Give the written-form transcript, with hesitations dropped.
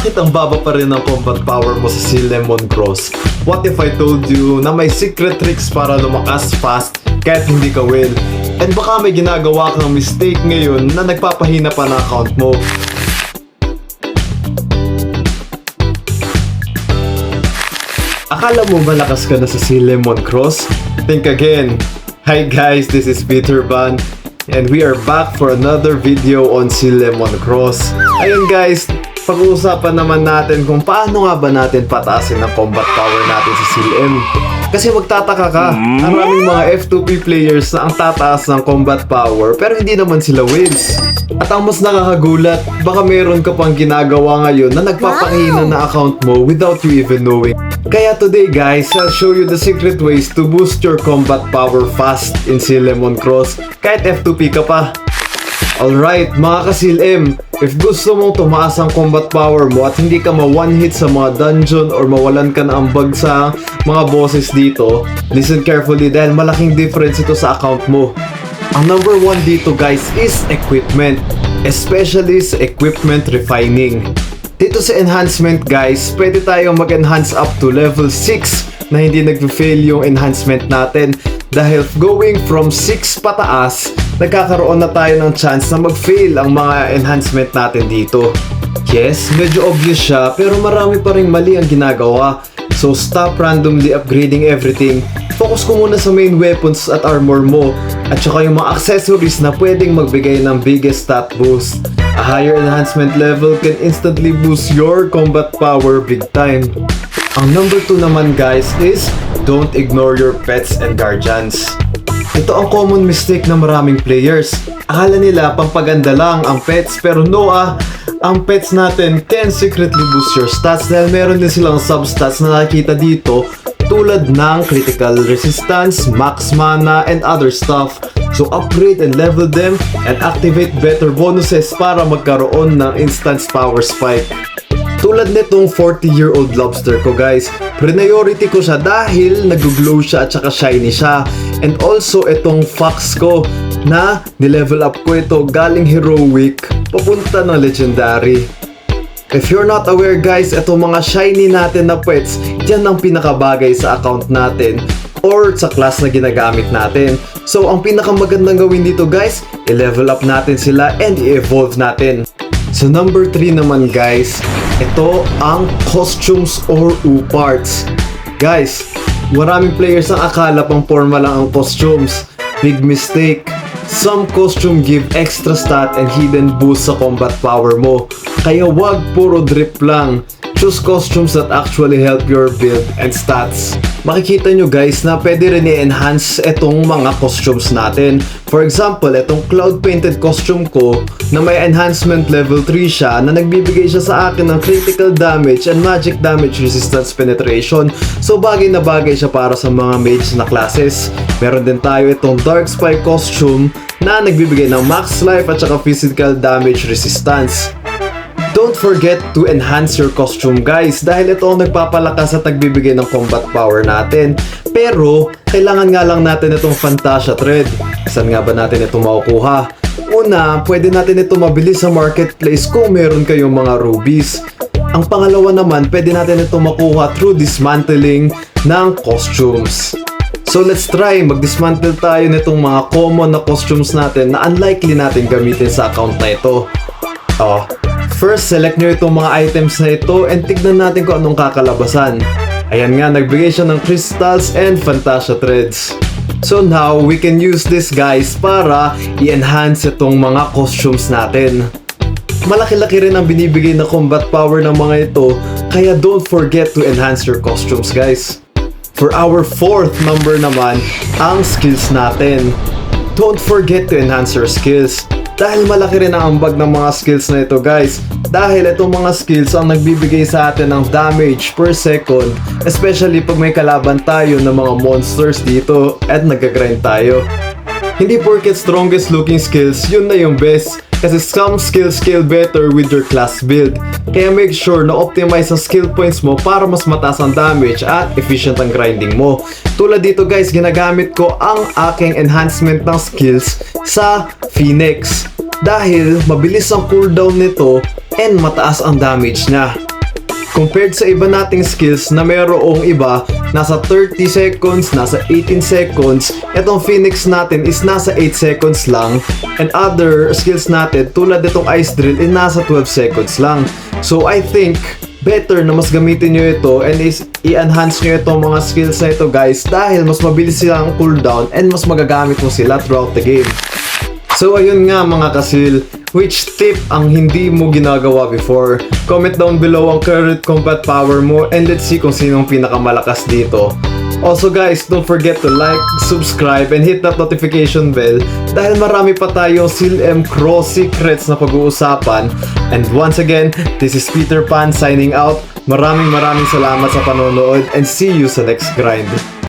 bakit ang baba pa rin ang combat power mo sa si Lemon Cross? What if I told you na may secret tricks para lumakas fast kahit hindi ka whale? And baka may ginagawa kang mistake ngayon na nagpapahina pa na account mo. Akala mo malakas ka na sa si Lemon Cross? Think again. Hi guys, this is Peter Van. And we are back for another video on si Lemon Cross. Ayun guys, pag-uusapan naman natin kung paano nga ba natin pataasin ang combat power natin sa CLM. Kasi magtataka ka, maraming mga F2P players na ang tataas ng combat power pero hindi naman sila whales. At ang mas nakakagulat, baka meron ka pang ginagawa ngayon na nagpapahina na account mo without you even knowing. Kaya today guys, I'll show you the secret ways to boost your combat power fast in si Lemon Cross kahit F2P ka pa. Alright mga ka-CLM, if gusto mong tumaas ang combat power mo at hindi ka ma-one hit sa mga dungeon or mawalan ka na ambag sa mga bosses dito, listen carefully dahil malaking difference ito sa account mo. Ang number 1 dito guys is equipment, especially sa equipment refining. Dito sa enhancement guys, pwede tayong mag-enhance up to level 6 na hindi nag-fail yung enhancement natin. Dahil going from 6 pataas, nagkakaroon na tayo ng chance na mag-fail ang mga enhancement natin dito. Yes, medyo obvious siya pero marami pa ring mali ang ginagawa. So stop randomly upgrading everything. Focus ko muna sa main weapons at armor mo at saka yung mga accessories na pwedeng magbigay ng biggest stat boost. A higher enhancement level can instantly boost your combat power big time. Ang number 2 naman guys is don't ignore your pets and guardians. Ito ang common mistake ng maraming players. Akala nila pampaganda lang ang pets pero no ang pets natin can secretly boost your stats dahil meron din silang substats na nakikita dito tulad ng critical resistance, max mana, and other stuff. So upgrade and level them and activate better bonuses para magkaroon ng instant power spike. Tulad nitong 40-year-old lobster ko guys, priority ko siya dahil nag-glow siya at saka shiny siya. And also itong fox ko na nilevel up ko ito galing heroic papunta ng legendary. If you're not aware guys, itong mga shiny natin na pets, yan ang pinakabagay sa account natin or sa class na ginagamit natin. So ang pinakamagandang gawin dito guys, i-level up natin sila and i-evolve natin. So number 3 naman guys, ito ang costumes or U-parts. Guys, maraming players ang akala pang forma lang ang costumes. Big mistake. Some costume give extra stat and hidden boost sa combat power mo. Kaya wag puro drip lang. Choose costumes that actually help your build and stats. Makikita nyo guys na pwede rin i-enhance itong mga costumes natin. For example, itong cloud painted costume ko na may enhancement level 3 siya na nagbibigay siya sa akin ng critical damage and magic damage resistance penetration. So bagay na bagay siya para sa mga mage na classes. Meron din tayo itong dark spy costume na nagbibigay ng max life at saka physical damage resistance. Don't forget to enhance your costume guys dahil ito ang nagpapalakas at nagbibigay ng combat power natin. Pero kailangan nga lang natin itong Fantasia thread. Saan nga ba natin ito makukuha? Una, pwede natin ito mabili sa marketplace kung meron kayong mga rubies. Ang pangalawa naman, pwede natin ito makuha through dismantling ng costumes. So let's try, mag-dismantle tayo nitong mga common na costumes natin na unlikely natin gamitin sa account na ito. First, select nyo itong mga items na ito and tignan natin kung anong kakalabasan. Ayan nga, nagbigay siya ng crystals and Fantasia threads. So now, we can use this guys para i-enhance itong mga costumes natin. Malaki-laki rin ang binibigay na combat power ng mga ito, kaya don't forget to enhance your costumes guys. For our 4th number naman, ang skills natin. Don't forget to enhance your skills. Dahil malaki rin ang ambag ng mga skills na ito guys. Dahil itong mga skills ang nagbibigay sa atin ng damage per second. Especially pag may kalaban tayo ng mga monsters dito at nagka-grind tayo. Hindi porket strongest looking skills, yun na yung best. Kasi some skills scale better with your class build. Kaya make sure na optimize ang skill points mo para mas mataas ang damage at efficient ang grinding mo. Tulad dito guys, ginagamit ko ang aking enhancement ng skills sa Phoenix. Dahil mabilis ang cooldown nito and mataas ang damage niya. compared sa iba nating skills na mayroong iba nasa 30 seconds, nasa 18 seconds. Itong Phoenix natin is nasa 8 seconds lang, and other skills natin tulad itong Ice Drill is nasa 12 seconds lang. So I think better na mas gamitin nyo ito and is i-enhance nyo itong mga skills na ito guys, dahil mas mabilis silang cooldown and mas magagamit mo sila throughout the game. So ayun nga mga kasil, which tip ang hindi mo ginagawa before? Comment down below ang current combat power mo and let's see kung sinong pinakamalakas dito. Also guys, don't forget to like, subscribe, and hit that notification bell dahil marami pa tayong SealM Cross secrets na pag-uusapan. And once again, this is Peter Pan signing out. Maraming salamat sa panonood and see you sa next grind.